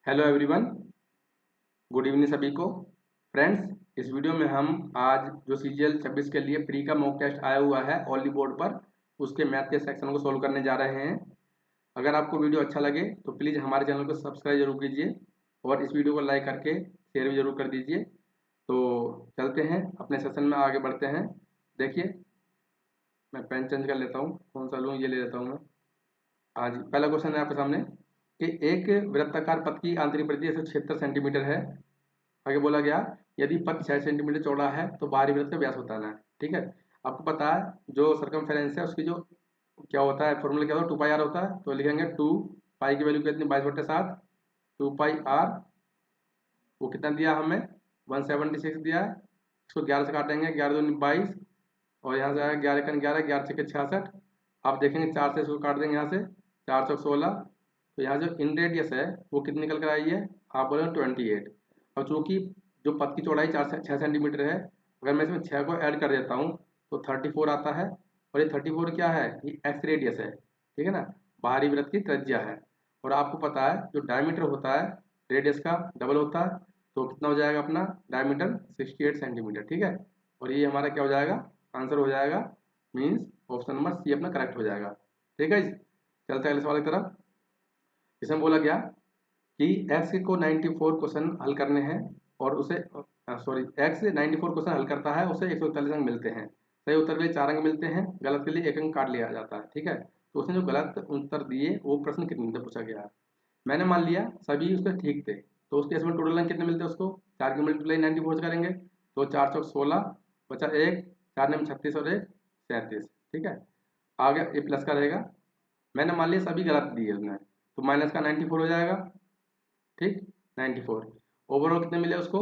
Hello everyone, good evening सभी को। Friends, इस वीडियो में हम आज जो CGL 26 के लिए प्री का मॉक टेस्ट आया हुआ है ओनली बोर्ड पर, उसके मैथ के सेक्शन को सोल्व करने जा रहे हैं। अगर आपको वीडियो अच्छा लगे तो प्लीज़ हमारे चैनल को सब्सक्राइब जरूर कीजिए और इस वीडियो को लाइक करके शेयर भी जरूर कर दीजिए। तो चलते हैं अपने सेशन में, आगे बढ़ते हैं। देखिए, मैं पेन चेंज कर लेता हूँ, कौन सा लूँ, ये ले लेता हूँ मैं। हाँ जी, पहला क्वेश्चन है आपके सामने कि एक वृत्ताकार पथ की आंतरिक परिधि 176 सेंटीमीटर है। आगे बोला गया यदि पथ 6 सेंटीमीटर चौड़ा है तो बाहरी वृत्त का व्यास बताना है। ठीक है, आपको पता है जो सरकमफेरेंस है उसकी जो क्या होता है, फॉर्मूला क्या होता है, 2 पाई आर होता है। तो लिखेंगे 2 पाई की वैल्यू कितनी, 22/7। 2 पाई आर वो कितना दिया हमें, 176 दिया है। इसको 11 से काटेंगे, 11 दूनी 22 और यहाँ से आएगा 11 11 11 6 66। आप देखेंगे 4 से इसको काट देंगे, यहाँ से 4 चौक 16। तो यहाँ जो इन रेडियस है वो कितनी निकल कर आई है, आप बोलेंगे 28। और चूंकि जो पथ की चौड़ाई 6 सेंटीमीटर है, अगर मैं इसमें 6 को ऐड कर देता हूँ तो 34 आता है। और ये 34 क्या है, ये एक्स रेडियस है। ठीक है ना, बाहरी वृत्त की त्रिज्या है। और आपको पता है जो डायमीटर होता है रेडियस का डबल होता है। तो कितना हो जाएगा अपना डायमीटर, 68 सेंटीमीटर। ठीक है, और ये हमारा क्या हो जाएगा, आंसर हो जाएगा, मीन्स ऑप्शन नंबर सी अपना करेक्ट हो जाएगा। ठीक है, चलते हैं अगले सवाल की तरफ। इसमें बोला गया कि एक्स को 94 क्वेश्चन हल करने हैं और उसे एक्स 94 क्वेश्चन हल करता है, उसे 141 अंक मिलते हैं। सही उत्तर के लिए 4 अंक मिलते हैं, गलत के लिए 1 अंक काट लिया जाता है। ठीक है, तो उसने जो गलत उत्तर दिए वो प्रश्न कितने से पूछा गया है। मैंने मान लिया सभी उसके ठीक थे, तो उसके इसमें टोटल अंक कितने मिलते हैं उसको, 4 की मल्टीप्लाई 94 से करेंगे तो 4 चौक 16 बचा 1, 4 ने 36 और 1 37। ठीक है, आगे ये प्लस का रहेगा। मैंने मान लिया सभी गलत दिए उसने, तो माइनस का 94 हो जाएगा। ठीक, 94 ओवरऑल कितने मिले उसको,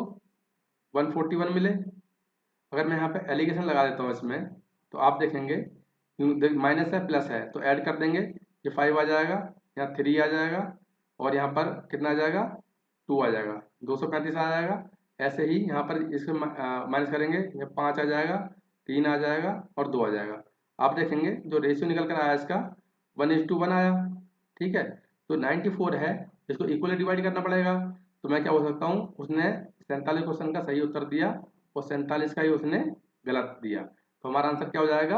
141 मिले। अगर मैं यहाँ पे एलिगेशन लगा देता हूँ इसमें, तो आप देखेंगे माइनस है प्लस है तो ऐड कर देंगे, ये 5 आ जाएगा, यहाँ 3 आ जाएगा और यहाँ पर कितना आ जाएगा, 2 आ जाएगा, 235 आ जाएगा। ऐसे ही यहाँ पर इसको माइनस करेंगे, ये 5 आ जाएगा, 3 आ जाएगा और 2 आ जाएगा। आप देखेंगे जो रेशियो निकल कर आया इसका 1:1 आया। ठीक है, तो 94 है, इसको इक्वली डिवाइड करना पड़ेगा। तो मैं क्या बोल सकता हूँ, उसने 47 क्वेश्चन का सही उत्तर दिया और 47 का ही उसने गलत दिया। तो हमारा आंसर क्या हो जाएगा,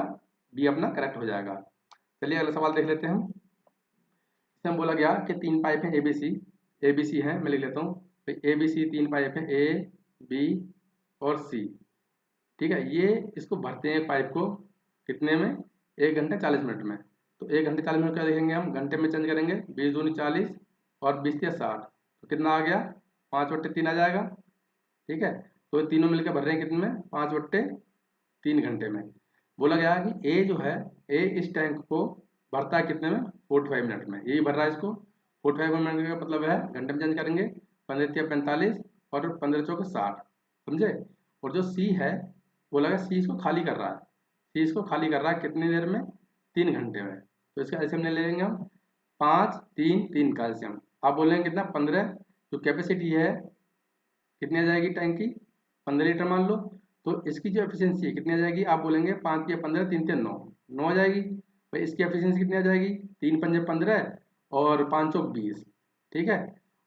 बी अपना करेक्ट हो जाएगा। चलिए अगला सवाल देख लेते हैं हम। इसमें बोला गया कि 3 पाइप हैं एबीसी हैं, मैं लिख लेता हूँ। तो एबीसी 3 पाइप हैं, ए बी और सी। ठीक है, ये इसको भरते हैं पाइप को कितने में, 1 घंटे 40 मिनट में। तो 1 घंटे 40 मिनट क्या देखेंगे हम, घंटे में चेंज करेंगे, 20 दूनी 40 और 20 या 60। तो कितना आ गया, 5/3 आ जाएगा। ठीक है, तो ये तीनों मिलकर भर रहे हैं कितने में, 5/3 घंटे में। बोला गया है कि ए जो है, ए इस टैंक को भरता है कितने में, 45 मिनट में। यही भर रहा है इसको 45 मिनट का मतलब है घंटे में चेंज करेंगे, 15×3 = 45 और 15×4 = 60। समझे। और जो सी है, बोला गया सी इसको खाली कर रहा है, सी इसको खाली कर रहा है कितनी देर में, 3 घंटे में। तो इसका एल्सियम ले लेंगे हम, 5 3 3 का एल्सियम। आप बोलेंगे कितना, 15। जो कैपेसिटी है कितनी आ जाएगी टैंक की, 15 लीटर मान लो। तो इसकी जो एफिशिएंसी है कितनी आ जाएगी, आप बोलेंगे 5 या 15 3 3 9 9 आ जाएगी। भाई इसकी एफिशिएंसी कितनी आ जाएगी, 3 पंजे 15 और 5 चौक 20। ठीक है,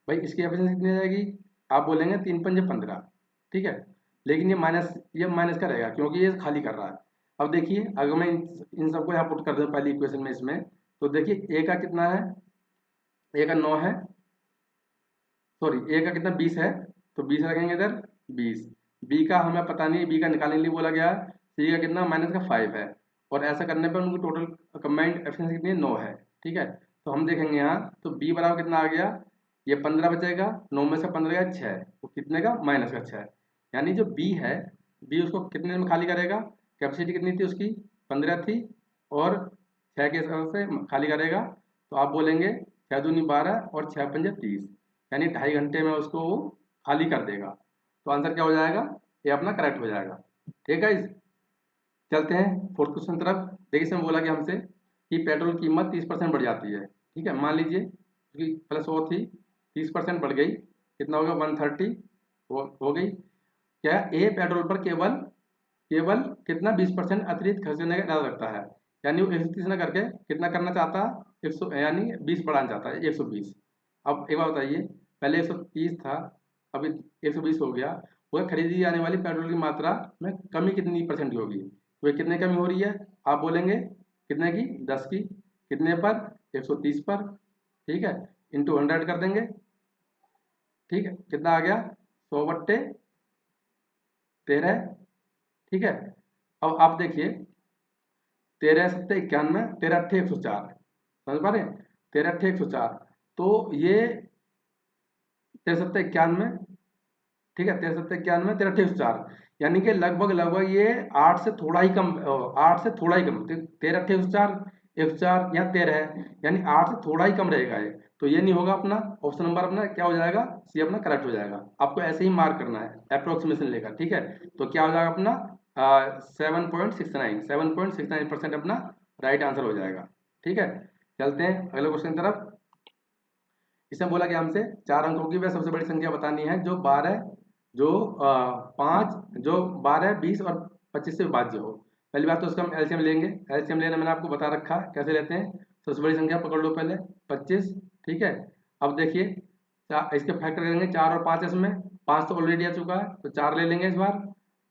भाई इसकी एफिशिएंसी कितनी आ जाएगी, आप बोलेंगे 3 पंजे 15। ठीक है, लेकिन ये माइनस का रहेगा क्योंकि ये खाली कर रहा है। अब देखिए, अगर मैं इन सबको यहाँ पुट कर दूँ पहली इक्वेशन में इसमें, तो देखिए ए का कितना है, ए का 9 है, सॉरी ए का कितना 20 है, तो 20 रखेंगे इधर 20। बी का हमें पता नहीं, बी का निकालने के लिए बोला गया। सी का कितना, माइनस का 5 है। और ऐसा करने पर उनकी टोटल कंबाइंड एफिशिएंसी कितनी है, 9 है। ठीक है, तो हम देखेंगे यहाँ, तो बी बराबर कितना आ गया, ये 15 बचेगा, 9 में से 15 गया 6, तो कितने का, माइनस का 6। यानी जो बी है, बी उसको कितने में खाली करेगा, कैपेसिटी कितनी थी उसकी, 15 थी और 6 के हिसाब से खाली करेगा। तो आप बोलेंगे 6 दूनी 12 और 6 पंजे 30, यानी 2.5 घंटे में उसको वो खाली कर देगा। तो आंसर क्या हो जाएगा, ये अपना करेक्ट हो जाएगा। ठीक है, चलते हैं फोर्थ क्वेश्चन तरफ। देखिए इसमें बोला गया हमसे कि पेट्रोल की कीमत 30% बढ़ जाती है। ठीक है, मान लीजिए उसकी प्लस वो थी, 30% बढ़ गई, कितना हो गया, 130 हो गई। क्या ए पेट्रोल पर केवल केवल कितना 20% अतिरिक्त खर्च करने का इरादा रखता है, यानी वो 130 ना करके कितना करना चाहता है, 100 यानी 20 बढ़ाना चाहता है, 120। अब एक बार बताइए, पहले 130 था, अभी 120 हो गया। वह खरीदी जाने वाली पेट्रोल की मात्रा में कमी कितनी परसेंट की होगी? वह कितने कमी हो रही है? आप बोलेंगे कितने की? 10 की। कितने पर? 130 पर। ठीक है, इंटू 100 कर देंगे। ठीक है, कितना आ गया? 100/13। ठीक है, अब आप देखिए, 13×7=91, 13×8=104। समझ पा रहे हैं? 13×8=104। तो ये 13×7=91, ठीक है, 13×7=91, 13×8=104, यानी कि लगभग लगभग ये 8 से थोड़ा ही कम, 8 से थोड़ा ही कम। 13×8=104, 104 यहाँ 13 है, यानी 8 से थोड़ा ही कम रहेगा ये। तो ये नहीं होगा अपना ऑप्शन नंबर, अपना क्या हो जाएगा? सी अपना करेक्ट हो जाएगा। आपको ऐसे ही मार्क करना है अप्रोक्सीमेशन लेकर। ठीक है, तो क्या हो जाएगा अपना 7.69% अपना राइट आंसर हो जाएगा। ठीक है, चलते हैं अगले क्वेश्चन की तरफ। इसमें बोला कि हमसे 4 अंकों की वह सबसे बड़ी संख्या बतानी है जो 12, जो 5, जो 12, 20 और 25 से विभाज्य हो। पहली बात तो उसका हम एलसीएम लेंगे। एलसीएम लेना मैंने आपको बता रखा है कैसे लेते हैं। सबसे बड़ी संख्या पकड़ लो पहले, 25। ठीक है, अब देखिए इसके फैक्टर करेंगे 4 और 5 इसमें। 5 तो ऑलरेडी आ चुका है, तो 4 ले लेंगे इस बार।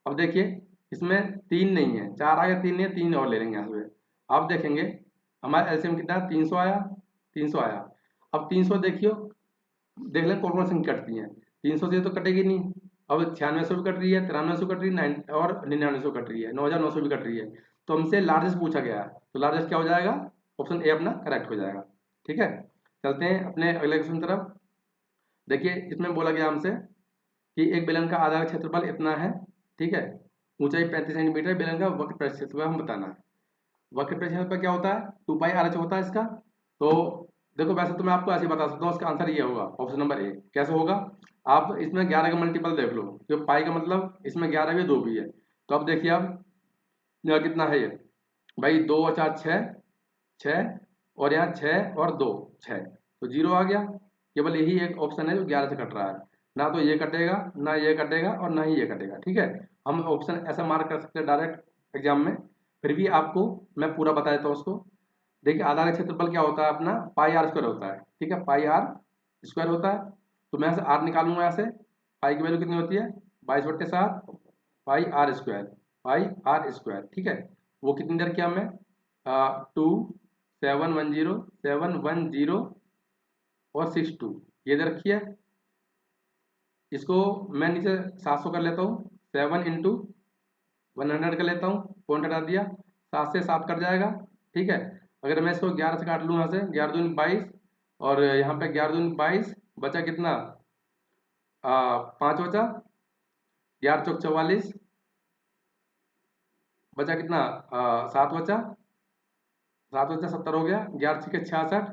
अब देखिए इसमें 3 नहीं है, 4 आ गया, 3 नहीं है, 3 और ले लेंगे यहाँ पे। अब देखेंगे हमारा एलसीएम कितना? 300 आया, 300 आया। अब 300 देखियो, देख लें कौन कौन संख्या कटती हैं। 300 से तो कटेगी नहीं। अब 9600 भी कट रही है, 9300 कट रही है, और 9900 कट रही है, 9900 भी कट रही है। तो हमसे लार्जेस्ट पूछा गया है, तो लार्जेस्ट क्या हो जाएगा? ऑप्शन ए अपना करेक्ट हो जाएगा। ठीक है, चलते हैं अपने अगले क्वेश्चन की तरफ। देखिए इसमें बोला गया हमसे कि एक बेलन का आधार क्षेत्रफल इतना है। ठीक है, ऊंचाई 35 सेंटीमीटर, बेलन का वक्र क्षेत्रफल हम बताना है। वक्र क्षेत्रफल क्या होता है? 2πr होता है इसका। तो देखो वैसे तो मैं आपको ऐसे ही बता सकता हूँ, इसका आंसर ये होगा ऑप्शन नंबर ए। कैसे होगा? आप इसमें 11 का मल्टीपल देख लो, जो पाई का मतलब इसमें 11 भी 2 भी है। तो अब देखिए अब यहाँ कितना है ये भाई? 2 और 4 6, 6, और यहाँ 6 और 2 6, तो 0 आ गया। केवल यही एक ऑप्शन है जो 11 से कट रहा है, ना तो ये कटेगा, ना ये कटेगा, और ना ही ये कटेगा। ठीक है, हम ऑप्शन ऐसा मार्क कर सकते हैं डायरेक्ट एग्जाम में। फिर भी आपको मैं पूरा बता देता हूँ उसको। देखिए आधार का क्षेत्रफल क्या होता है अपना? πr² होता है। ठीक है, πr² होता है। तो मैं यहाँ से r निकालूंगा, यहाँ से पाई की वैल्यू कितनी होती है? 22/7 πr², πr²। ठीक है, वो कितनी देर किया हमने? 2 7 1 0 और 6 2, ये इधर रखी है। इसको मैं नीचे 700 कर लेता हूँ, 7 × 100 कर लेता हूँ, पॉइंट हटा दिया, 7 से 7 कट जाएगा। ठीक है, अगर मैं इसको 11 से काट लूँ, यहाँ से 11 दूनी 22, और यहाँ पे 11 दूनी 22, बचा कितना? 5 बचा, 11 चौक 44, बचा कितना? 7 बचा, 7 बचा 70 हो गया, 11 छक्के 66,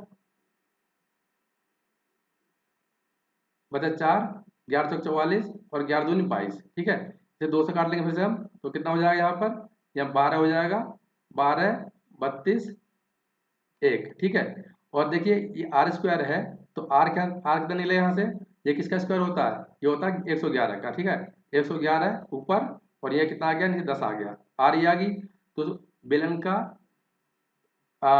बचा 4, 11 चौक 44, और 11 दूनी 22। ठीक है, इसे 2 से काट लेंगे फिर से हम, तो कितना हो जाएगा यहाँ पर? यहाँ 12 हो जाएगा, 12, 32, 1। ठीक है, और देखिए ये r² है, तो r कितना निकलेगा यहाँ से? ये किसका स्क्वायर होता है? ये होता है 111 का। ठीक है, 111 ऊपर, और ये कितना आ गया? नीचे 10 आ गया, r ये आ गई। तो बेलन का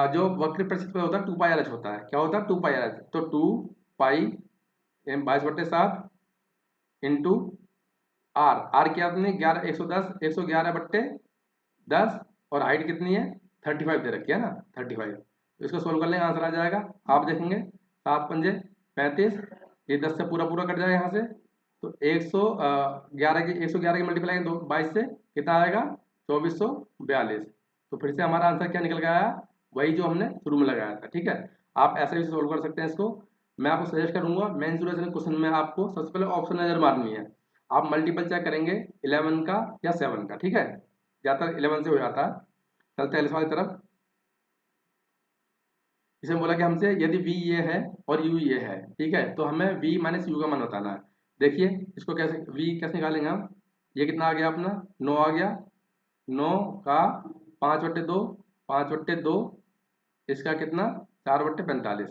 जो वक्र प्रक्षेत्रफल होता है 2πr होता है। क्या होता है? 2πr। तो 2 22/7 इंटू आर क्या आपने 11, 110, 111/10, और हाइट कितनी है? 35 दे रखी है ना, 35। तो इसको सोल्व कर लेंगे, आंसर आ जाएगा। आप देखेंगे 7 पंजे 35, ये 10 से पूरा पूरा कट जाएगा यहाँ से। तो 111 की मल्टीप्लाई 22 से कितना आएगा? 2442। तो फिर से हमारा आंसर क्या निकल गया? वही जो हमने शुरू में लगाया था। ठीक है, आप ऐसे भी सोल्व कर सकते हैं इसको। मैं आपको सजेस्ट करूंगा मेन क्वेश्चन में आपको सबसे पहले ऑप्शन नजर मारनी है। आप मल्टीपल चेक करेंगे 11 का या 7 का। ठीक है, ज़्यादातर 11 से हो जाता है। चलते हैं अगले सवाल की तरफ। इसमें बोला कि हमसे यदि v ये है और u ये है, ठीक है, तो हमें v - u का मान बताना है। देखिए इसको कैसे v कैसे निकालेंगे हम? ये कितना आ गया अपना? 9 आ गया, 9 का 5/2, 5/2, इसका कितना? 4/45,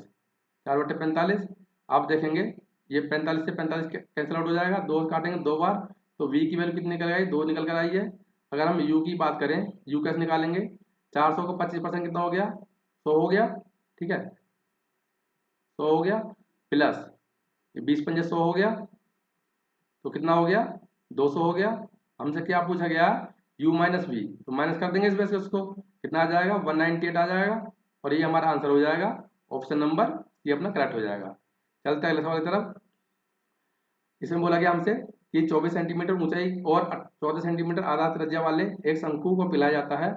4/45। आप देखेंगे ये 45 से 45 कैंसिल आउट हो जाएगा, 2 काटेंगे 2 बार, तो v की वैल्यू कितनी निकल आई? 2 निकल कर आई है। अगर हम u की बात करें, u कैसे निकालेंगे? 400 का 25% कितना हो गया? 100 हो गया। ठीक है, 100 हो गया, प्लस ये 20 पंजे 100 हो गया, तो कितना हो गया 200 हो गया। हमसे क्या पूछा गया u माइनस वी, तो माइनस कर देंगे इस वजह से उसको, कितना आ जाएगा 198 आ जाएगा, और ये हमारा आंसर हो जाएगा ऑप्शन नंबर ये अपना करेक्ट हो जाएगा। चलते हैं अगले सवाल की तरफ। इसमें बोला गया हमसे कि 24 सेंटीमीटर ऊंचाई और 14 सेंटीमीटर आधा त्रिज्या वाले एक शंकु को पिलाया जाता है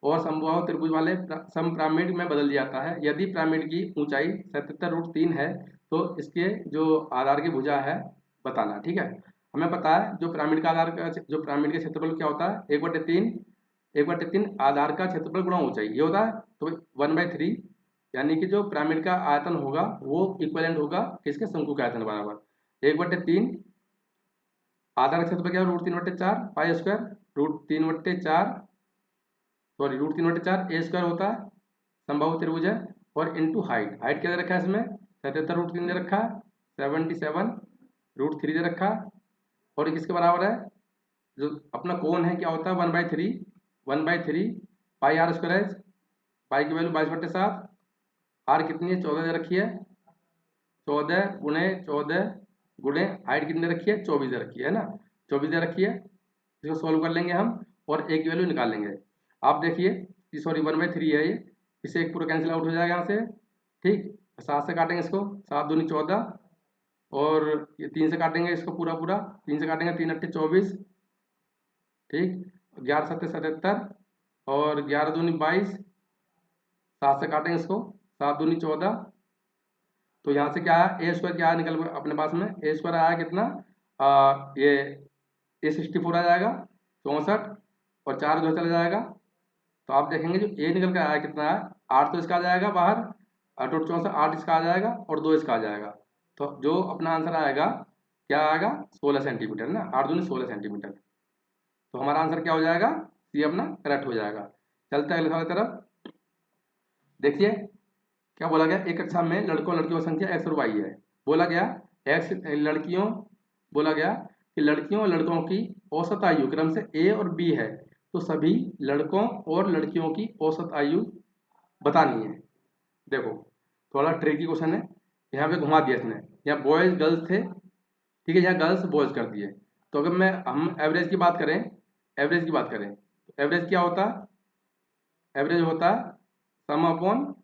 और समबाहु त्रिभुज वाले समपिरामिड में बदल दिया जाता है। यदि पिरामिड की ऊंचाई 77√3 है तो इसके जो आधार की भुजा है बताना। ठीक है, हमें पता है जो पिरामिड का आधार का जो पिरामिड के क्षेत्रफल क्या होता है 1/3 आधार का क्षेत्रफल गुणा ऊंचाई ये होता है। तो 1/3 यानी कि जो पिरामिड का आयतन होगा वो इक्विवेलेंट होगा किसके शंकु के आयतन बराबर। 1/3 आधार का क्षेत्रफल क्या है √3/4 पाई स्क्वायर, √3/4 सॉरी √3/4 ए स्क्वायर होता है, समबाहु त्रिभुज है, और इंटू हाइट, हाइट क्या दे रखा है इसमें 77√3 दे रखा है, 77√3 दे रखा है, और किसके बराबर है जो अपना कोण है क्या होता है 1/3 पाई आर स्क्वायर है, पाई की वैल्यू 22/7, आर कितनी है 14 दे रखी है, 14 गुणे 14 गुणे हाइट कितनी दे रखी है 24 दे रखी है ना, 24 दे रखी है। इसको सोल्व कर लेंगे हम और एक वैल्यू निकाल लेंगे। आप देखिए सॉरी 1/3 है ये, इसे एक पूरा कैंसिल आउट हो जाएगा यहाँ से। ठीक, 7 से काटेंगे इसको, 7 दूनी 14, और ये 3 से काटेंगे इसको पूरा पूरा, 3 से काटेंगे 3 अट्ठे 24, ठीक, 11 सत्ते 77, और 11 दूनी 22, 7 से काटेंगे इसको, 7 दूनी 14, तो यहाँ से क्या है ए स्क्वायर क्या निकल अपने पास में ए स्क्वायर आया कितना ये A64 आ जाएगा 64, और 4 जो चला जाएगा, तो आप देखेंगे जो ए निकल कर आया कितना है 8, तो इसका आ जाएगा बाहर, टोटल 64 8 इसका आ जाएगा और 2 इसका आ जाएगा, तो जो अपना आंसर आएगा क्या आएगा 16 सेंटीमीटर ना, 8 दूनी 16 सेंटीमीटर, तो हमारा आंसर क्या हो जाएगा सी अपना करेक्ट हो जाएगा। चलते हैं अगले सवाल की तरफ। देखिए क्या बोला गया, एक कक्षा में लड़कों लड़कियों की संख्या x और y है। बोला गया x लड़कियों बोला गया कि लड़कियों और लड़कों की औसत आयु क्रम से a और b है, तो सभी लड़कों और लड़कियों की औसत आयु बतानी है। देखो थोड़ा ट्रिकी क्वेश्चन है, यहाँ पे घुमा दिया इसने, यहाँ बॉयज गर्ल्स थे, ठीक है, यहाँ गर्ल्स बॉयज कर दिए, तो अगर हम एवरेज की बात करें, एवरेज की बात करें तो एवरेज क्या होता है, एवरेज होता है सम अपॉन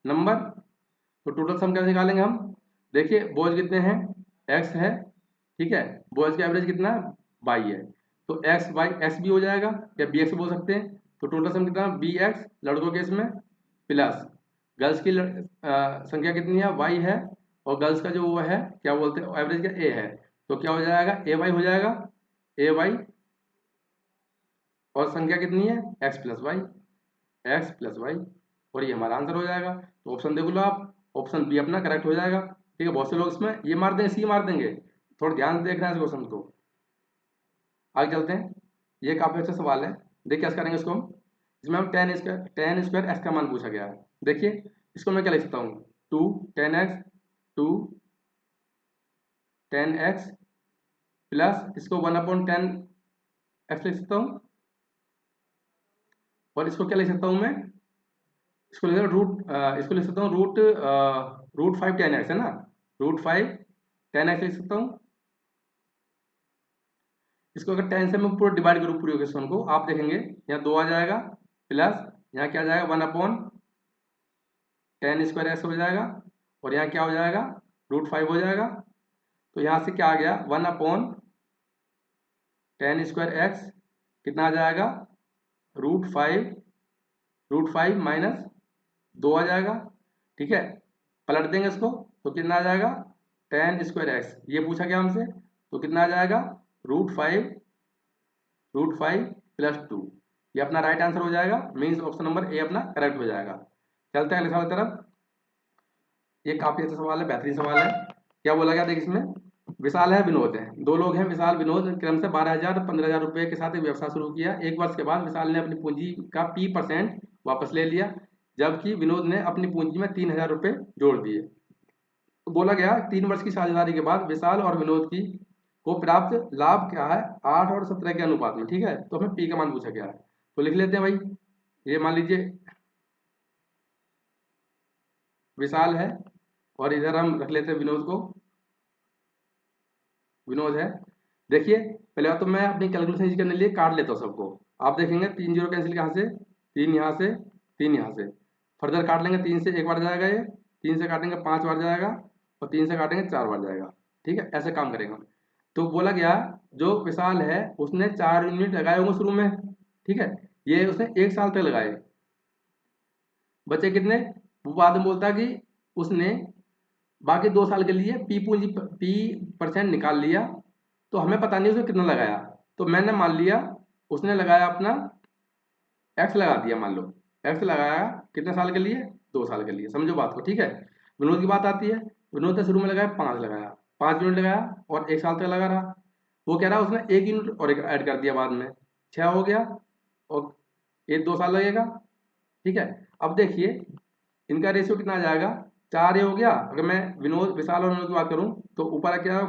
नंबर, तो टोटल सम कैसे निकालेंगे हम, देखिए बॉयज कितने हैं x है, ठीक है, बॉयज का एवरेज कितना है y है, तो x y x भी हो जाएगा या bx बोल सकते हैं, तो टोटल सम कितना bx लड़कों के इसमें प्लस गर्ल्स की संख्या कितनी है y है, और गर्ल्स का जो वो है क्या बोलते हैं एवरेज का a है, तो क्या हो जाएगा ay हो जाएगा ay, और संख्या कितनी है x प्लस वाई, और ये हमारा आंसर हो जाएगा। तो ऑप्शन देख लो आप, ऑप्शन बी अपना करेक्ट हो जाएगा। ठीक है, बहुत से लोग इसमें ये मार देंगे सी मार देंगे, थोड़ा ध्यान से देखना है इस क्वेश्चन को। आगे चलते हैं, ये काफी अच्छा सवाल है, देखिए कैसे करेंगे इसको हम। इसमें हम टेन स्क्वायर एक्स का मान पूछा गया है। देखिए इसको मैं क्या लिख सकता हूँ 2 10 एक्स 2 10 एक्स प्लस इसको 1/10 एक्स लिख सकता हूँ, और इसको क्या लिख सकता हूँ मैं, इसको लिख इसको लिख सकता हूँ रूट 5 10 एक्स है ना, रूट 5 10 एक्स लिख सकता हूँ। इसको अगर 10 से मैं पूरा डिवाइड करूँ पूरे क्वेश्चन को, आप देखेंगे यहाँ 2 आ जाएगा प्लस यहाँ क्या आ जाएगा 1/10 स्क्वायर एक्स हो जाएगा, और यहाँ क्या हो जाएगा रूट 5 हो जाएगा, तो यहाँ से क्या आ गया 1/10 स्क्वायर एक्स कितना आ जाएगा रूट 5 माइनस 2 आ जाएगा। ठीक है, पलट देंगे इसको तो कितना आ जाएगा 10 स्क्वायर एक्स, ये पूछा गया हमसे, तो कितना आ जाएगा रूट 5 प्लस 2, ये अपना राइट आंसर हो जाएगा, मीन्स ऑप्शन नंबर ए अपना करेक्ट हो जाएगा। चलते हैं अगले सवाल की तरफ। ये काफी अच्छा सवाल है, बेहतरीन सवाल है। क्या बोला गया देखिए इसमें, विशाल है विनोद है, दो लोग हैं, विशाल विनोद क्रम से 12,000 15,000 रुपए के साथ एक व्यवसाय शुरू किया। एक वर्ष के बाद विशाल ने अपनी पूंजी का P% वापस ले लिया, जबकि विनोद ने अपनी पूंजी में 3,000 रुपए जोड़ दिए। तो बोला गया 3 वर्ष की साझेदारी के बाद विशाल और विनोद की को प्राप्त लाभ क्या है 8 और 17 के अनुपात में। ठीक है, तो हमें पी का मान पूछा गया है, तो लिख लेते हैं भाई, ये मान लीजिए विशाल है और इधर हम रख लेते हैं विनोद को, विनोद है। देखिए पहले बात तो मैं अपनी कैलकुलेशन यूज करने के लिए काट लेता हूँ सबको। आप देखेंगे 3 जीरो कैंसिल कहाँ से, 3 यहाँ से, 3 यहाँ से, फर्दर काट लेंगे 3 से 1 बार जाएगा, ये 3 से काटेंगे 5 बार जाएगा, और 3 से काटेंगे 4 बार जाएगा। ठीक है, ऐसे काम करेंगे। तो बोला गया जो विशाल है उसने 4 यूनिट लगाए होंगे शुरू में, ठीक है, ये उसने 1 साल तक लगाए, बचे कितने, वो बाद में बोलता कि उसने बाकी 2 साल के लिए पी पूंजी पी परसेंट निकाल लिया, तो हमें पता नहीं उसने कितना लगाया। तो मैंने मान लिया उसने लगाया अपना एक्स लगा दिया, मान लो एक्स लगाया कितने साल के लिए, 2 साल के लिए, समझो बात को। ठीक है, विनोद की बात आती है, विनोद ने शुरू में लगाया 5 लगाया, 5 यूनिट लगाया और 1 साल तक लगा रहा। वो कह रहा है उसने 1 यूनिट और ऐड कर दिया बाद में, 6 हो गया, और ये 2 साल लगेगा। ठीक है, अब देखिए इनका रेशियो कितना आ जाएगा, 4 ये हो गया। अगर मैं विनोद विशाल और विनोद की बात करूं तो ऊपर क्या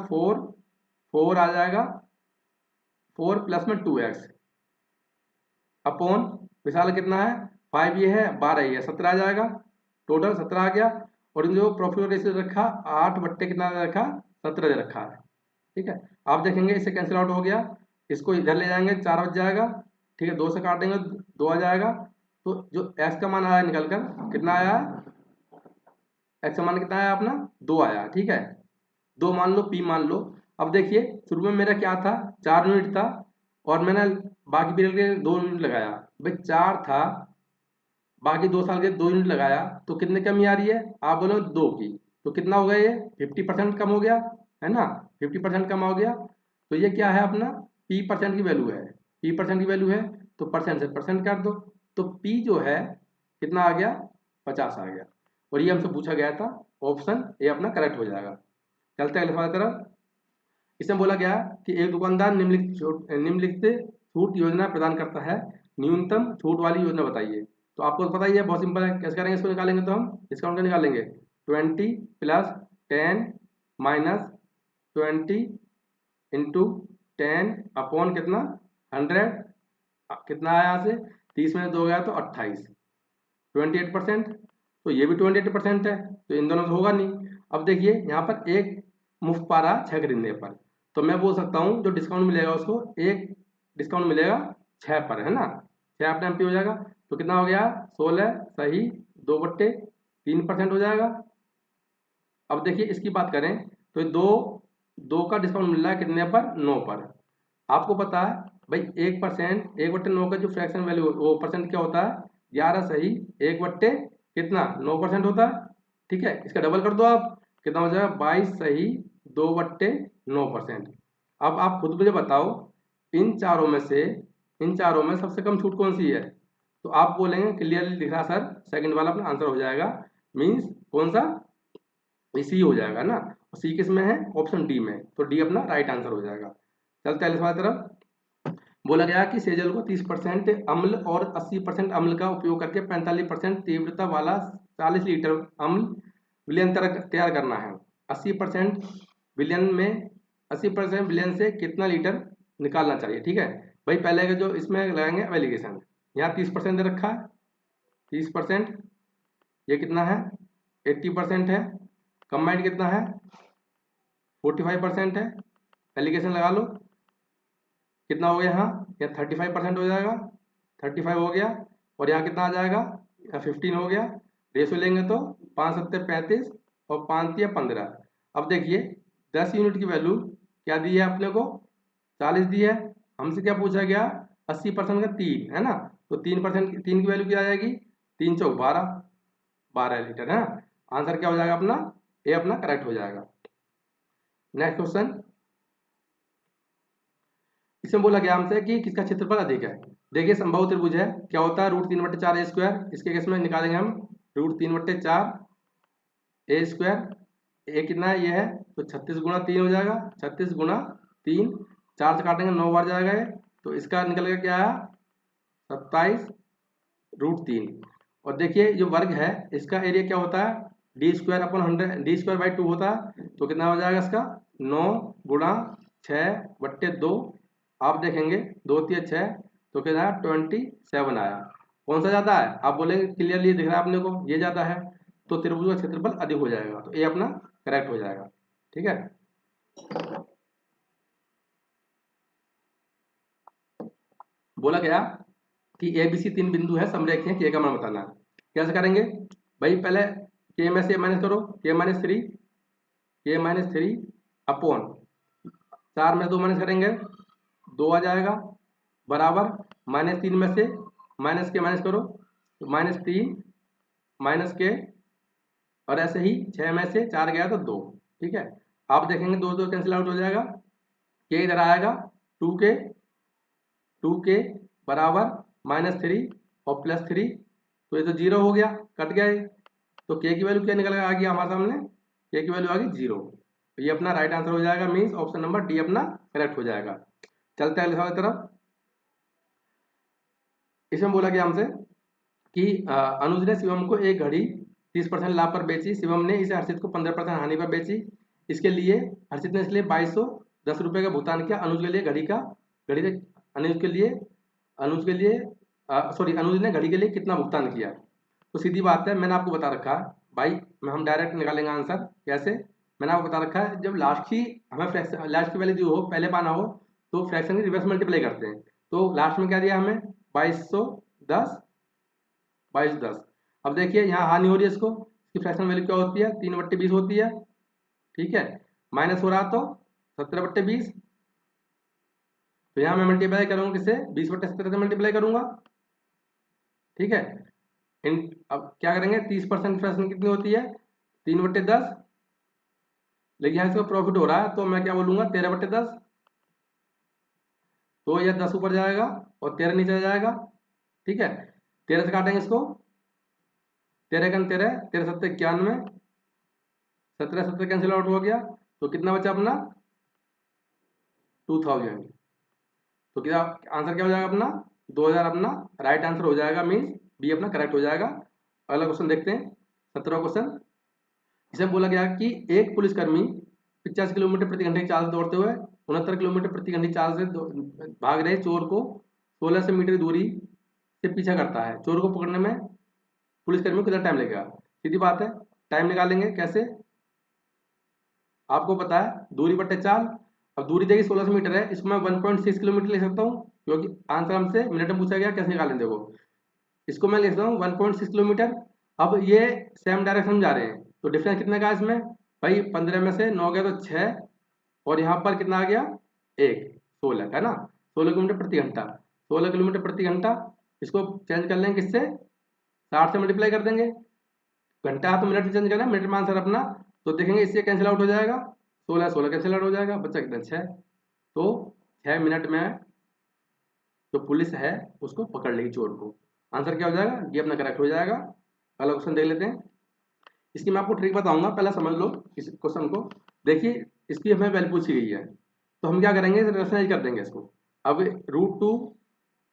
4 आ जाएगा, 4 प्लस में 2x अपॉन विशाल कितना है 5, ये है 12, ये 17 आ जाएगा, टोटल 17 आ गया। और इन जो प्रॉफिट रेशियो रखा 8 बट्टे कितना रखा, 17 दे रखा है। ठीक है, आप देखेंगे इससे कैंसिल आउट हो गया, इसको इधर ले जाएंगे 4 बच जाएगा। ठीक है, 2 से काटेंगे 2 आ जाएगा। तो जो x का मान आया निकल कर कितना आया, x का मान कितना आया अपना 2 आया। ठीक है, 2 मान लो, p मान लो। अब देखिए शुरू में मेरा क्या था, 4 यूनिट था, और मैंने बाकी पीरियड के 2 यूनिट लगाया, भाई 4 था, बाकी 2 साल के 2 यूनिट लगाया, तो कितने कमी आ रही है, आप बोलो 2 की। तो कितना हो गया, ये 50% कम हो गया, है ना, 50% कम हो गया। तो ये क्या है अपना p परसेंट की वैल्यू है, p परसेंट की वैल्यू है, तो परसेंट से परसेंट काट दो, तो p जो है कितना आ गया, 50 आ गया। और ये हमसे पूछा गया था, ऑप्शन ए अपना करेक्ट हो जाएगा। चलते हैं अगले सवाल की तरफ। इसमें बोला गया कि एक दुकानदार निम्नलिखित छूट योजना प्रदान करता है, न्यूनतम छूट वाली योजना बताइए। तो आपको पता ही है, बहुत सिंपल है, कैसे करेंगे इसको, निकालेंगे तो हम डिस्काउंट का निकालेंगे, 20 प्लस 10 माइनस 20 इंटू 10 अपॉन कितना 100, कितना आया यहाँ से 30 में 2 गया तो 28, 28%। तो ये भी 28% है, तो इन दोनों से होगा नहीं। अब देखिए यहाँ पर एक मुफ्त पा रहा 6 खरीदने पर, तो मैं बोल सकता हूँ जो डिस्काउंट मिलेगा उसको एक डिस्काउंट मिलेगा 6 पर, है ना, 6 अपने एम पी हो जाएगा। तो कितना हो गया 16 सही 2/3% हो जाएगा। अब देखिए इसकी बात करें तो 2 का डिस्काउंट मिल रहा है कितने पर, 9 पर। आपको पता है भाई 1%, 1/9 का जो फ्रैक्शन वैल्यू वो परसेंट क्या होता है, 11 सही 1 कितना 9% होता है। ठीक है, इसका डबल कर दो आप, कितना हो जाएगा 22 सही 2/9%। अब आप खुद मुझे बताओ इन चारों में सबसे कम छूट कौन सी है। तो आप बोलेंगे क्लियरली दिख रहा सर, सेकंड वाला अपना आंसर हो जाएगा, मीन्स कौन सा, सी हो जाएगा ना। सी किस में है, ऑप्शन डी में, तो डी अपना राइट आंसर हो जाएगा। चलते हैं इस तरफ। बोला गया कि सेजल को 30% अम्ल और 80% अम्ल का उपयोग करके 45% तीव्रता वाला 40 लीटर अम्ल विलयन तैयार करना है। 80% विलयन में 80% विलयन से कितना लीटर निकालना चाहिए। ठीक है भाई, पहले का जो इसमें लगाएंगे एप्लीकेशन, यहाँ 30% दे रखा है, 30%, ये कितना है 80% है, कंबाइंड कितना है 45% है, एलिगेशन लगा लो कितना हो गया, यहाँ 35% हो जाएगा, 35 हो गया, और यहाँ कितना आ जाएगा, यहाँ 15 हो गया। रेशो लेंगे तो 5 7 35 और 5 3 15। अब देखिए 10 यूनिट की वैल्यू क्या दी है अपने को, 40 दी है। हमसे क्या पूछा गया, 80% का 3 है ना, तो 3% 3 की वैल्यू क्या आ जाएगी, 3 चौक 12, 12 लीटर है ना। आंसर क्या हो जाएगा अपना, ए अपना करेक्ट हो जाएगा। नेक्स्ट क्वेश्चन, इसमें बोला गया हमसे कि किसका क्षेत्रफल अधिक है। देखिए संभव त्रिभुज है, क्या होता है √3/4 ए स्क्वायर, इसके केस में निकालेंगे हम √3/4 ए स्क्वायर। ए कितना है, ये है, तो 36 गुणा 3 हो जाएगा, 36 गुणा 3, 4 से काटेंगे 9 बार जाएगा ये, तो इसका निकल गया क्या आया 27√3। और देखिए जो वर्ग है इसका एरिया क्या होता है, d² डी स्क्वायर बाई 2 होता है, तो कितना हो जाएगा इसका 9 गुणा 6/2। आप देखेंगे 2 3 6, तो कितना 27 आया। कौन सा ज़्यादा है, आप बोलेंगे क्लियरली दिख रहा है अपने को ये ज़्यादा है। तो त्रिभुज का क्षेत्रफल अधिक हो जाएगा, तो ए अपना करेक्ट हो जाएगा। ठीक है, बोला गया कि ए बी सी 3 बिंदु है समरेख हैं, के का मान बताना है। कैसे करेंगे भाई, पहले के में से माइनस करो, के-3 अपॉन 4 में 2 माइनस करेंगे 2 आ जाएगा, बराबर -3 में से माइनस करो तो -3 माइनस के, और ऐसे ही 6 में से 4 गया तो 2। ठीक है, आप देखेंगे 2 2 कैंसिल आउट हो जाएगा, के इधर आएगा 2 के बराबर -3 और +3, तो ये तो 0 हो गया, कट गया ये। तो के की वैल्यू क्या निकल आ गया हमारे सामने, के की वैल्यू आ गई 0। तो ये अपना राइट आंसर हो जाएगा, मीन्स ऑप्शन नंबर डी अपना करेक्ट हो जाएगा। चलते हैं अगले सवाल की तरफ। इसमें बोला गया हमसे कि अनुज ने शिवम को एक घड़ी 30% लाभ पर बेची, शिवम ने इसे हर्षित को 15% हानि पर बेची। इसके लिए हर्षित ने इसलिए 2210 रुपये का भुगतान किया। अनुज के लिए अनुज ने घड़ी के लिए कितना भुगतान किया। तो सीधी बात है, मैंने आपको बता रखा है भाई, हम डायरेक्ट निकालेंगे आंसर। कैसे, मैंने आपको बता रखा है, जब लास्ट की वैल्यू दी हो, पहले पाना हो, तो फ्रैक्शन की रिवर्स मल्टीप्लाई करते हैं। तो लास्ट में क्या दिया हमें 2210, 2210। अब देखिए यहाँ हानि हो रही है, इसकी फ्रैक्शन वैल्यू क्या होती है, 3/20 होती है। ठीक है, माइनस हो रहा तो 17/20, तो यहाँ मैं मल्टीप्लाई करूंगा किससे, 20/17 से मल्टीप्लाई करूंगा। ठीक है, अब क्या करेंगे, 30% फ्रैक्शन कितनी होती है, 3/10, लेकिन यहाँ इसका प्रॉफिट हो रहा है तो मैं क्या बोलूंगा 13/10। तो यह 10 ऊपर जाएगा और 13 नीचे जाएगा। ठीक है, 13 से काटेंगे इसको, 13 13 7 91, 17 17 कैंसिल आउट हो गया, तो कितना बचा अपना 2000। तो क्या आंसर क्या हो जाएगा अपना 2000 अपना राइट आंसर हो जाएगा, मीन्स बी अपना करेक्ट हो जाएगा। अगला क्वेश्चन देखते हैं, 17वां क्वेश्चन। इसमें बोला गया कि एक पुलिसकर्मी 50 किलोमीटर प्रति घंटे की चाल से दौड़ते हुए 69 किलोमीटर प्रति घंटे की चाल से भाग रहे चोर को 1600 मीटर दूरी से पीछा करता है। चोर को पकड़ने में पुलिसकर्मी को कितना टाइम लगेगा। सीधी बात है, टाइम निकालेंगे कैसे, आपको पता है दूरी बट्टे चाल। अब दूरी देखिए 1600 मीटर है, इसको मैं 1.6 किलोमीटर ले सकता हूँ, क्योंकि आंसर हमसे मिनट में पूछा गया। कैसे निकालें, देखो इसको मैं लिख सकता हूँ 1.6 किलोमीटर। अब ये सेम डायरेक्शन में जा रहे हैं, तो डिफरेंस कितने का इसमें भाई, 15 में से 9 गया तो 6, और यहाँ पर कितना आ गया 1, 16 है ना, 16 किलोमीटर प्रति घंटा। 16 किलोमीटर प्रति घंटा, इसको चेंज कर लेंगे किससे, 60 से मल्टीप्लाई कर देंगे। घंटा तो मिनट में चेंज करना है, मिनट में आंसर अपना, तो देखेंगे इससे कैंसिल आउट हो जाएगा, 16 16 कैंसिल आउट हो जाएगा, बच्चा कितना 6। तो 6 मिनट में जो पुलिस है उसको पकड़ लेगी चोर को। आंसर क्या हो जाएगा, ये अपना करेक्ट हो जाएगा। अगला क्वेश्चन देख लेते हैं। इसकी मैं आपको ट्रिक बताऊंगा, पहले समझ लो इस क्वेश्चन को। देखिए इसकी हमें वैल्यू पूछी गई है, तो हम क्या करेंगे, रेशनलाइज कर देंगे इसको। अब √2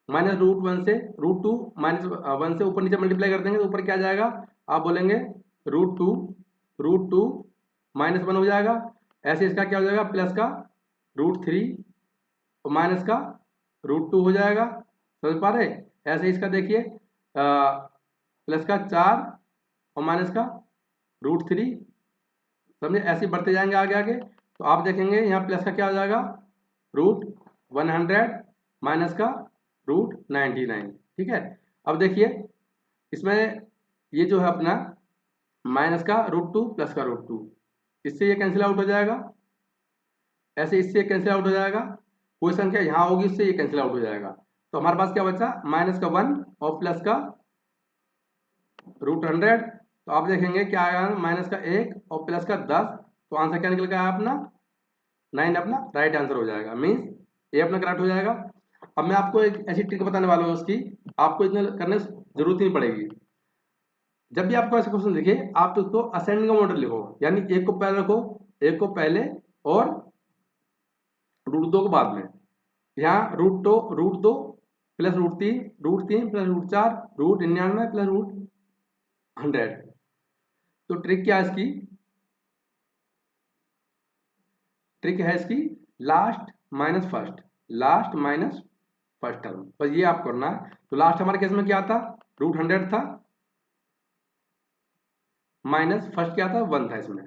माइनस √1 से √2 माइनस 1 से ऊपर नीचे मल्टीप्लाई कर देंगे, तो ऊपर क्या आ जाएगा, आप बोलेंगे √2 माइनस 1 हो जाएगा। ऐसे इसका क्या हो जाएगा, प्लस का √3 और माइनस का √2 हो जाएगा। समझ पा रहे, ऐसे इसका देखिए प्लस का 4 और माइनस का √3, समझे, ऐसे बढ़ते जाएंगे आगे आगे। तो आप देखेंगे यहाँ प्लस का क्या हो जाएगा √100 माइनस का √99। ठीक है, अब देखिए इसमें ये जो है अपना माइनस का √2 प्लस का √2, इससे ये कैंसिल आउट हो जाएगा। ऐसे इससे कैंसिल आउट हो जाएगा, कोई संख्या यहाँ होगी इससे ये कैंसिल आउट हो जाएगा। तो हमारे पास क्या बचा, माइनस का 1 और प्लस का √100। तो आप देखेंगे क्या आएगा, माइनस का 1 और प्लस का 10, तो आंसर क्या निकल गया अपना 9 अपना राइट आंसर हो जाएगा, मीन्स ये अपना करेक्ट हो जाएगा। अब मैं आपको एक ऐसी ट्रिक बताने वाला हूँ, उसकी आपको इतना करने की जरूरत नहीं पड़ेगी। जब भी आपको ऐसा क्वेश्चन दिखे, आप उसको असेंडिंग ऑर्डर लिखो, यानी एक को पहले रखो, एक को पहले और √2 को बाद में। यहाँ √2 प्लस √3 प्लस √4 √99 प्लस √100। तो ट्रिक क्या है इसकी, ट्रिक है इसकी लास्ट माइनस फर्स्ट टर्म, बस ये आप करना है। तो लास्ट हमारे केस में क्या था, √100 था, माइनस फर्स्ट क्या था 1 था इसमें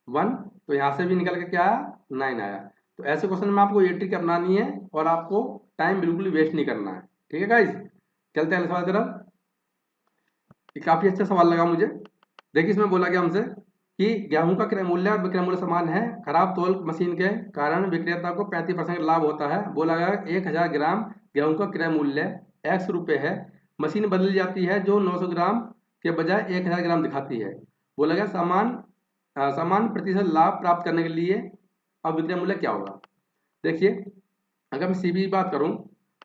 1, तो यहाँ से भी निकल के क्या आया 9 आया। तो ऐसे क्वेश्चन में आपको ये ट्रिक अपनानी है और आपको टाइम बिल्कुल वेस्ट नहीं करना है। ठीक है गाइज, चलते हैं अगले सवाल की तरफ। ये काफी अच्छा सवाल लगा मुझे। देखिए इसमें बोला गया हमसे कि गेहूं का क्रय मूल्य और विक्रय मूल्य समान है, खराब तौल मशीन के कारण विक्रेता को 35% लाभ होता है। बोला गया 1000 ग्राम गेहूं का क्रय मूल्य x रुपये है, मशीन बदली जाती है जो 900 ग्राम के बजाय 1000 ग्राम दिखाती है। बोला गया समान प्रतिशत लाभ प्राप्त करने के लिए अब विक्रय मूल्य क्या होगा। देखिए अगर मैं सीबी की बात करूं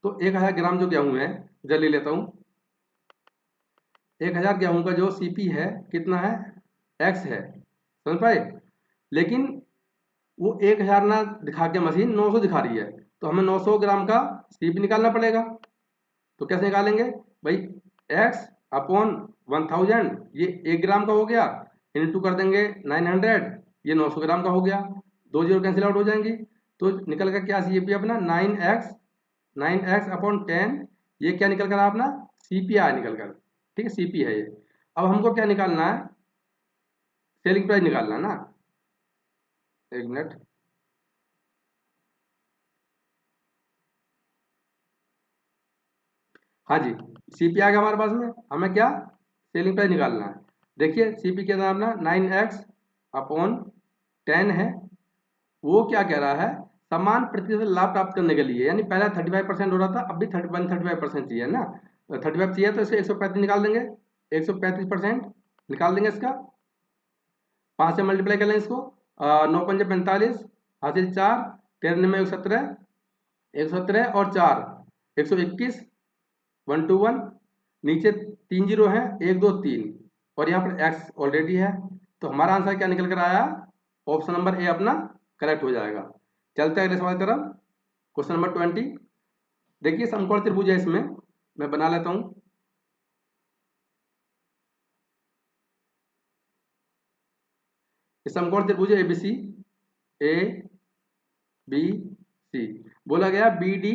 तो 1000 ग्राम जो गेहूं है, जल्दी लेता हूं, 1000 गेहूं का जो सीपी है कितना है x है, समझ पाए। लेकिन वो 1000 ना दिखा के मशीन 900 दिखा रही है, तो हमें 900 ग्राम का सीपी निकालना पड़ेगा। तो कैसे निकालेंगे भाई, x अपॉन 1000 ये 1 ग्राम का हो गया, इनटू कर देंगे 900, ये 900 ग्राम का हो गया, दो जीरो कैंसिल आउट हो जाएंगी। तो निकल कर क्या सीपी अपना 9x अपॉन 10, ये क्या निकल कर अपना सीपी आया निकल कर। ठीक है, सीपी है ये। अब हमको क्या निकालना है, सेलिंग प्राइस निकालना है ना। एक मिनट, हाँ जी, सीपी आ गया हमारे पास में, हमें क्या सेलिंग प्राइस निकालना है। देखिए सीपी के नाम ना 9x अपॉन 10 है, वो क्या कह रहा है समान प्रतिशत लाभ प्राप्त करने के लिए, यानी पहले 35% हो रहा था, अब भी 35% चाहिए ना, 35 चाहिए तो इसे 135 निकाल देंगे, 135% निकाल देंगे इसका, 5 से मल्टीप्लाई कर लेंगे इसको, 9 पंजे 45, हासिल 4, 13 में 117, 117 और 4 121, 1 2 1, नीचे 3 जीरो है 1 2 3, और यहाँ पर x ऑलरेडी है, तो हमारा आंसर क्या निकल कर आया, ऑप्शन नंबर ए अपना करेक्ट हो जाएगा। चलते हैं अगले सवाल की तरफ, क्वेश्चन नंबर 20। देखिए समकोण त्रिभुज है, इसमें मैं बना लेता हूं। समकोण त्रिभुज एबीसी, ए बी सी, बोला गया बी डी,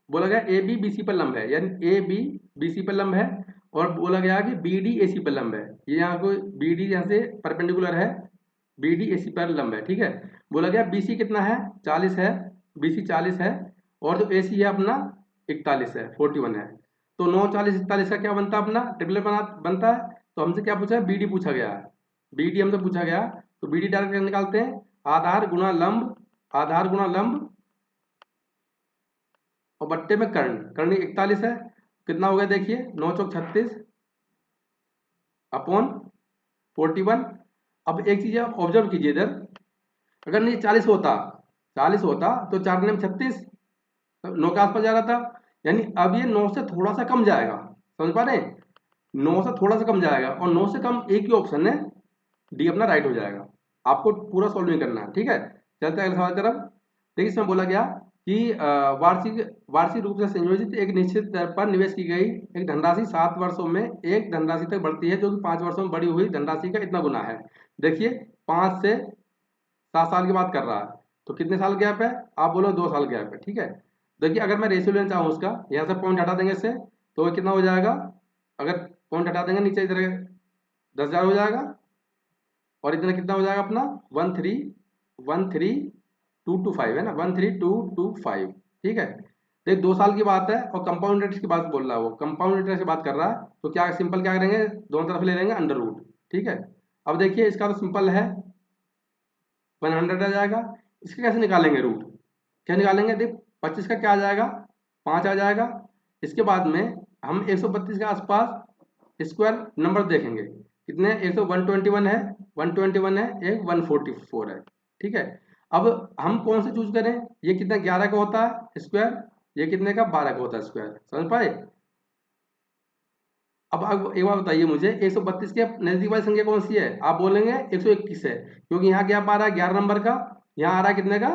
बोला गया ए बी बी सी पर लंब है, यानी ए बी बी सी पर लंब है, और बोला गया कि बी डी ए सी पर लंब है। ये यहाँ को बी डी यहाँ से परपेंडिकुलर है, बी डी ए सी पर लंब है। ठीक है, बोला गया बी सी कितना है 40 है, बी सी 40 है, और जो ए सी है अपना 41 है, 41 है। तो 9 40 41 का क्या बनता है अपना ट्रिपल बनता है। तो हमसे क्या पूछा है, बी डी पूछा गया है, बी डी हमसे पूछा गया, तो बी डी डायरेक्ट निकालते हैं, आधार गुणा लंब, आधार गुणा लंब और बट्टे में कर्ण, कर्ण 41 है, कितना हो गया देखिए 9 चौक 36 अपॉन 41। अब एक चीज आप ऑब्जर्व कीजिए इधर, अगर नहीं 40 होता तो 4 में 36, 9 के आसपास जा रहा था, यानी अब ये 9 से थोड़ा सा कम जाएगा, समझ पा रहे हैं, 9 से थोड़ा सा कम जाएगा, और 9 से कम एक ही ऑप्शन है, डी अपना राइट हो जाएगा। आपको पूरा सॉल्व नहीं करना है। ठीक है, चलते हैं अगले सवाल की तरफ। देखिए इसमें बोला गया कि वार्षिक रूप से संयोजित एक निश्चित दर पर निवेश की गई एक धनराशि 7 वर्षों में एक धनराशि तक बढ़ती है, जो कि 5 वर्षों में बढ़ी हुई धनराशि का इतना गुना है। देखिए 5 से 7 साल की बात कर रहा है, तो कितने साल गैप है, आप बोलो 2 साल गैप है। ठीक है, देखिए अगर मैं रेशियो लेना चाहूँ उसका, यहाँ से पॉइंट हटा देंगे इससे, तो कितना हो जाएगा, अगर पॉइंट हटा देंगे नीचे इधर 10,000 हो जाएगा, और इतना कितना हो जाएगा अपना 13225 है ना, 13225। ठीक है, देख 2 साल की बात है और कंपाउंड इंटरेस्ट की बात बोल रहा है, वो कंपाउंड इंटरेस्ट की बात कर रहा है, तो क्या सिंपल क्या करेंगे, दोनों तरफ ले लेंगे अंडर रूट। ठीक है, अब देखिए इसका तो सिंपल है 100 आ जाएगा, इसका कैसे निकालेंगे रूट, क्या निकालेंगे, देख 25 का क्या आ जाएगा 5 आ जाएगा, इसके बाद में हम 132 के आसपास स्क्वायर नंबर देखेंगे, कितने 121 है, 121 है, एक 144 है। ठीक है, अब हम कौन से चूज करें, ये कितना 11 का होता है स्क्वायर, ये कितने का 12 का होता है स्क्वायर, समझ पाए। अब एक बार बताइए मुझे 132 के नजदीक वाली संख्या कौन सी है, आप बोलेंगे 121 है, क्योंकि यहाँ गैप आ रहा है 11 नंबर का, यहाँ आ रहा है कितने का,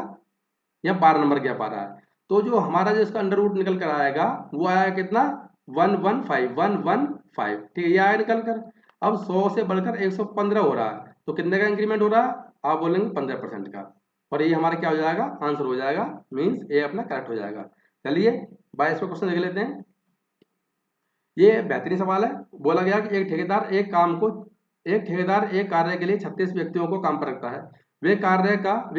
यहाँ 12 नंबर गैप आ रहा है। तो जो हमारा जो इसका अंडर रूट निकल कर आएगा वो आया कितना 115 ठीक है, ये आया निकल कर। अब 100 से बढ़कर 115 हो रहा है, तो कितने का इंक्रीमेंट हो रहा है, आप बोलेंगे 15% का, और ये हमारा क्या हो जाएगा आंसर हो जाएगा, मीन्स ए अपना करेक्ट हो जाएगा। चलिए 22वां क्वेश्चन देख लेते हैं। ये बेहतरीन सवाल है, बोला गया कि एक ठेकेदार एक काम को एक ठेकेदार एक कार्य के लिए 36 व्यक्तियों को काम पर रखता है। वे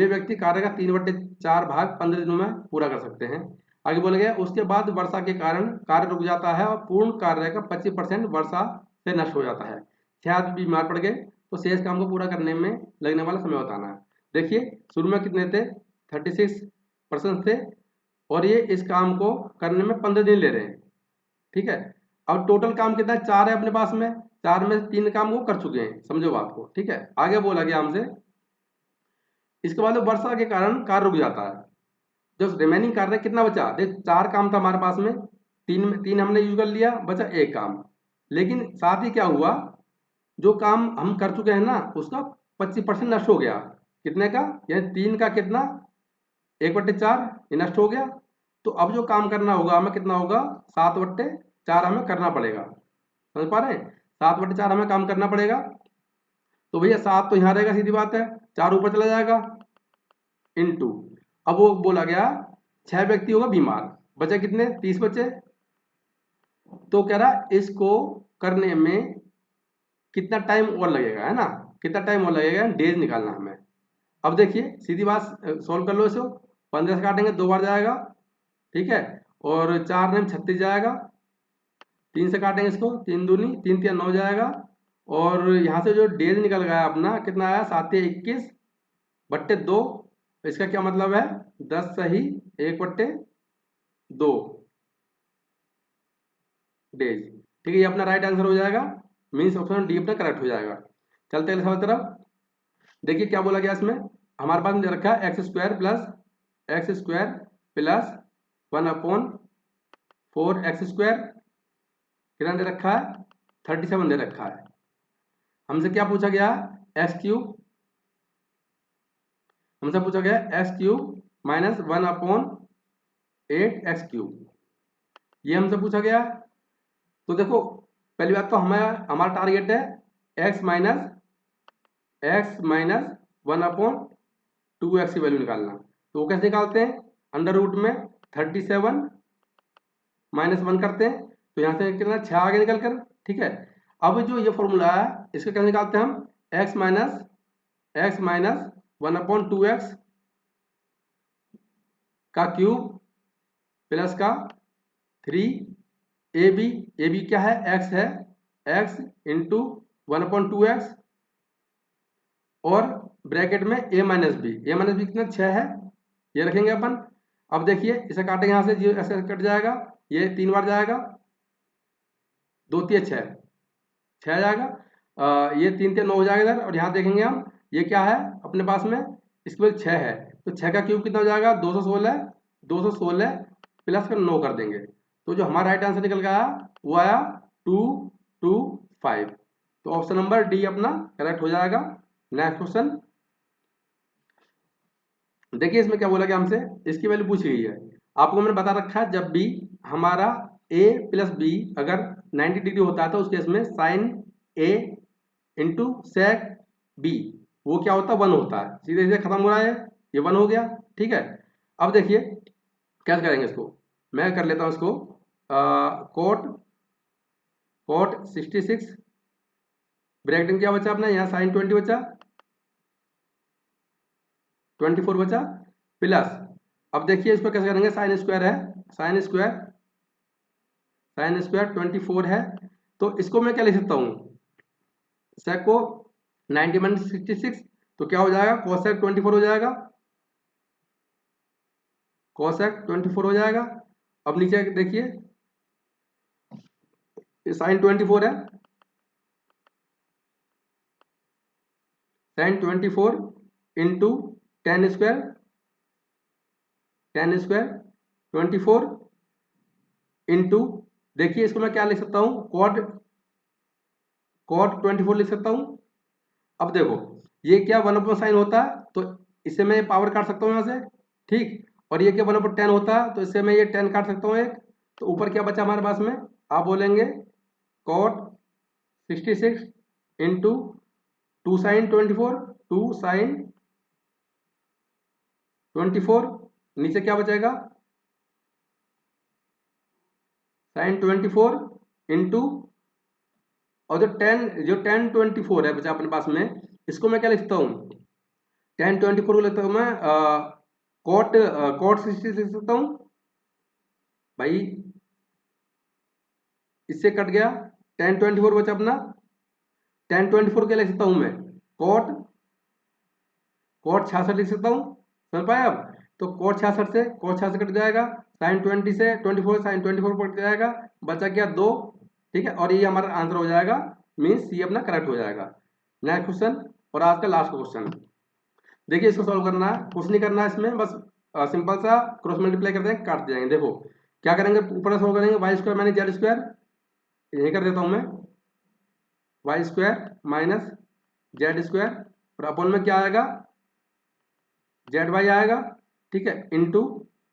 व्यक्ति कार्य का 3/4 भाग 15 दिनों में पूरा कर सकते हैं। आगे बोला गया उसके बाद वर्षा के कारण कार्य रुक जाता है और पूर्ण कार्य का 25% वर्षा से नष्ट हो जाता है। 6 आदमी बीमार पड़ गए तो शेष काम को पूरा करने में लगने वाला समय बताना है। देखिए शुरू में कितने थे, 36% थे और ये इस काम को करने में 15 दिन ले रहे हैं। ठीक है, अब टोटल काम कितना है, 4 है अपने पास में, 4 में 3 काम वो कर चुके हैं, समझो बात को। ठीक है, आगे बोला गया हमसे इसके बाद वर्षा के कारण कार्य रुक जाता है। जो रिमेनिंग कार्य कितना बचा, देख 4 काम था हमारे पास में, 3 हमने यूज कर लिया, बचा 1 काम। लेकिन साथ ही क्या हुआ, जो काम हम कर चुके हैं ना उसका 25% नष्ट हो गया। कितने का, यानी 3 का कितना, 1/4 ये नष्ट हो गया। तो अब जो काम करना होगा हमें कितना होगा, 7/4 हमें करना पड़ेगा। समझ पा रहे हैं, 7/4 हमें काम करना पड़ेगा। तो भैया 7 तो यहाँ रहेगा, सीधी बात है, 4 ऊपर चला जाएगा इनटू, अब वो बोला गया 6 व्यक्ति होगा बीमार, बचे कितने, 30 बचे। तो कह रहा इसको करने में कितना टाइम और लगेगा, है ना, कितना टाइम और लगेगा, डेज निकालना हमें। अब देखिए सीधी बात, सोल्व कर लो इसको, 15 से काटेंगे 2 बार जाएगा, ठीक है, और 4 ने 36 जाएगा, 3 से काटेंगे इसको, 3 दूनी 3 3 9 जाएगा, और यहाँ से जो डेज निकल गया अपना कितना आया, 7 21/2। इसका क्या मतलब है, 10 सही 1/2 डेज। ठीक है, ये अपना राइट आंसर हो जाएगा, मीन्स ऑप्शन डी अपना करेक्ट हो जाएगा। चलते हैं सवाल तरफ। देखिए क्या बोला गया इसमें, हमारे पास में दे रखा है x² प्लस 1/4x², कितना दे रखा है, 37 दे रखा है। हमसे क्या पूछा गया, x³ हमसे पूछा गया x³ माइनस 1/8x³, ये हमसे पूछा गया। तो देखो पहली बात तो हमारा टारगेट है x माइनस 1/2x की वैल्यू निकालना। तो वो कैसे निकालते हैं, अंडर रूट में 37 माइनस 1 करते हैं, तो यहाँ से कितना 6 आगे निकल कर। ठीक है, अब जो ये फॉर्मूला है इसको कैसे निकालते हैं हम, x माइनस 1/2x का क्यूब प्लस का 3ab क्या है, x है, x इंटू 1/2x और ब्रैकेट में a माइनस बी कितना 6 है, ये रखेंगे अपन। अब देखिए इसे काटेंगे, यहाँ से जीरो ऐसे कट जाएगा, ये 3 बार जाएगा, 2 3 6 जाएगा, ये 3 3 9 हो जाएगा इधर, और यहाँ देखेंगे हम ये क्या है अपने पास में, इसके बाद 6 है, तो 6 का क्यूब कितना हो जाएगा, 216 प्लस कर 9 कर देंगे। तो जो हमारा राइट आंसर निकल गया वो आया 225। तो ऑप्शन नंबर डी अपना करेक्ट हो जाएगा। नेक्स्ट क्वेश्चन देखिए, इसमें क्या बोला गया हमसे, इसकी वैल्यू पूछी गई है। आपको मैंने बता रखा है जब भी हमारा a प्लस बी अगर 90 डिग्री होता है तो उस केस में sine a into sec b वो क्या होता है, 1 होता है, सीधे सीधे खत्म हो रहा है, ये 1 हो गया। ठीक है, अब देखिए कैसे करेंगे इसको, मैं कर लेता हूं इसको, कोट 66 ब्रैकेट क्या बचा अपना, यहाँ साइन 20 बचा, 24 बचा, प्लस अब देखिए इसको कैसे करेंगे, साइन स्क्वायर है, साइन स्क्वायर 24 है, तो इसको मैं क्या लिख सकता हूँ, सेक को 90 माइनस 66, तो क्या हो जाएगा, कोसेक 24 हो जाएगा, कोसेक 24 हो जाएगा। अब नीचे देखिए साइन 24 है, sine 24 into ten square 24 into, देखिए इसको मैं क्या लिख सकता हूँ, कॉट 24 लिख सकता हूँ। अब देखो ये क्या 1/10 साइन होता है, तो इससे मैं पावर काट सकता हूँ यहाँ से, ठीक, और ये क्या 1/10 होता है, तो इससे मैं ये 10 काट सकता हूँ एक, तो ऊपर क्या बचा हमारे पास में, आप बोलेंगे कॉट 66 इंटू 2 साइन 24 नीचे क्या बचेगा, साइन 24 इंटू और जो 1024 है बचा अपने पास में, इसको मैं क्या लिखता हूँ, 1024 को लिखता हूँ मैं cot 60 लिख सकता हूँ भाई, इससे कट गया 1024 बचा अपना, 1024 क्या लिख सकता हूँ मैं, cot 66 लिख सकता हूँ, समझ पाए आप। तो cot 66 कट जाएगा, sin 20 से 24 sin 24 कट जाएगा, बचा क्या 2, ठीक है, और ये हमारा आंसर हो जाएगा, मीन्स ये अपना करेक्ट हो जाएगा। नेक्स्ट क्वेश्चन और आज का लास्ट क्वेश्चन, देखिए इसको सॉल्व करना है, कुछ नहीं करना है इसमें, बस सिंपल सा क्रॉस मल्टीप्लाई कर देंगे, काट जाएंगे। देखो क्या करेंगे, ऊपर सॉल्व करेंगे, y square minus z square, यही कर देता हूं मैं, y square minus z square, और अपॉन में क्या आएगा, जेड वाई आएगा, ठीक है, इनटू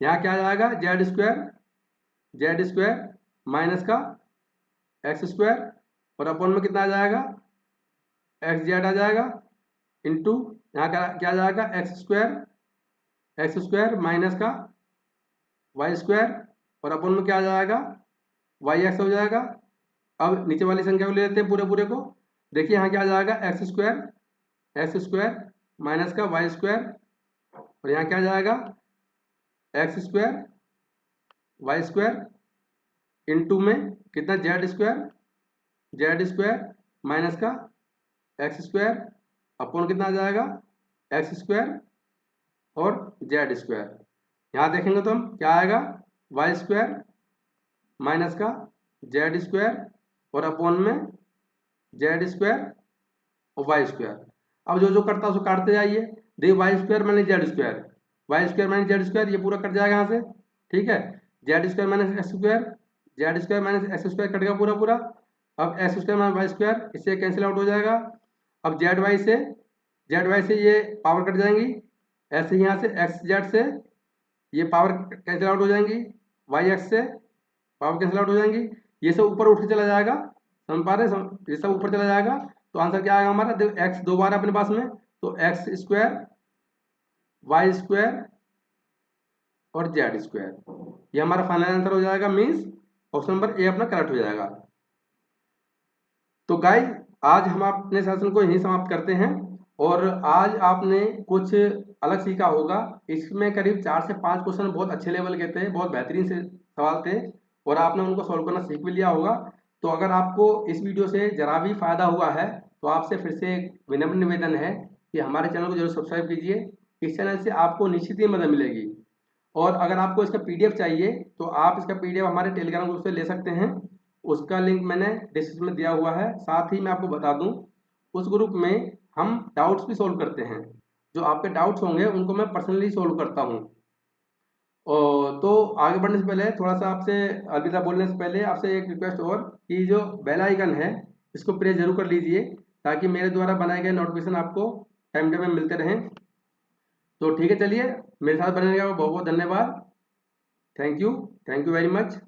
यहाँ क्या आएगा, जेड स्क्वायर माइनस का एक्स स्क्वायर, और अपॉन में कितना आ जाएगा, एक्स जेड आ जाएगा, इनटू यहाँ क्या आ जाएगा, एक्स स्क्वायर माइनस का वाई स्क्वायर, और अपॉन में क्या आ जाएगा, वाई एक्स हो जाएगा। अब नीचे वाली संख्या को ले लेते हैं पूरे पूरे को, देखिए यहाँ क्या आ जाएगा, एक्स स्क्वायर माइनस का वाई स्क्वायर, और यहाँ क्या आ जाएगा, x square y square into में कितना, जेड स्क्वायर माइनस का एक्स स्क्वायर, अपॉन कितना आ जाएगा, एक्स स्क्वायर और जेड स्क्वायर। यहाँ देखेंगे तो हम क्या आएगा, वाई स्क्वायर माइनस का जेड स्क्वायर, और अपॉन में जेड स्क्वायर और वाई स्क्वायर। अब जो जो करता है उसको काटते जाइए, देखिए y square minus z square, ये पूरा कट जाएगा यहाँ से, ठीक है, z square minus x square cut गया पूरा पूरा। अब x square minus y square, इससे कैंसिल आउट हो जाएगा। अब जेड वाई से ये पावर कट जाएंगी, ऐसे ही यहाँ से एक्स जेड से ये पावर कैंसिल आउट हो जाएंगी, वाई एक्स से पावर कैंसिल आउट हो जाएंगी, ये सब ऊपर उठ के चला जाएगा, समझ पा रहे हैं, ये सब ऊपर चला जाएगा। तो आंसर क्या आएगा हमारा, देखो एक्स दो बार अपने पास में, तो एक्स स्क्वायर वाई स्क्वायर और जेड स्क्वायर, ये हमारा फाइनल आंसर हो जाएगा, मीन्स ऑप्शन नंबर ए अपना करेक्ट हो जाएगा। तो गाइस आज हम अपने सेशन को यहीं समाप्त करते हैं, और आज आपने कुछ अलग सीखा होगा, इसमें करीब 4 से 5 क्वेश्चन बहुत अच्छे लेवल के थे, बहुत बेहतरीन से सवाल थे, और आपने उनको सॉल्व करना सीख भी लिया होगा। तो अगर आपको इस वीडियो से जरा भी फायदा हुआ है, तो आपसे फिर से एक विनम्र निवेदन है कि हमारे चैनल को जरूर सब्सक्राइब कीजिए, इस चैनल से आपको निश्चित ही मदद मिलेगी। और अगर आपको इसका पीडीएफ चाहिए तो आप इसका पीडीएफ हमारे टेलीग्राम ग्रुप से ले सकते हैं, उसका लिंक मैंने डिस्क्रिप्शन में दिया हुआ है। साथ ही मैं आपको बता दूं, उस ग्रुप में हम डाउट्स भी सॉल्व करते हैं, जो आपके डाउट्स होंगे उनको मैं पर्सनली सॉल्व करता हूं। और तो आगे बढ़ने से पहले थोड़ा सा आपसे अलविदा बोलने से पहले आपसे एक रिक्वेस्ट और, कि जो बेल आइकन है इसको प्रेस जरूर कर लीजिए, ताकि मेरे द्वारा बनाए गए नोटिफिकेशन आपको टाइम टाइम में मिलते रहें। तो ठीक है, चलिए मेरे साथ बने रहने का बहुत बहुत धन्यवाद। Thank you very much.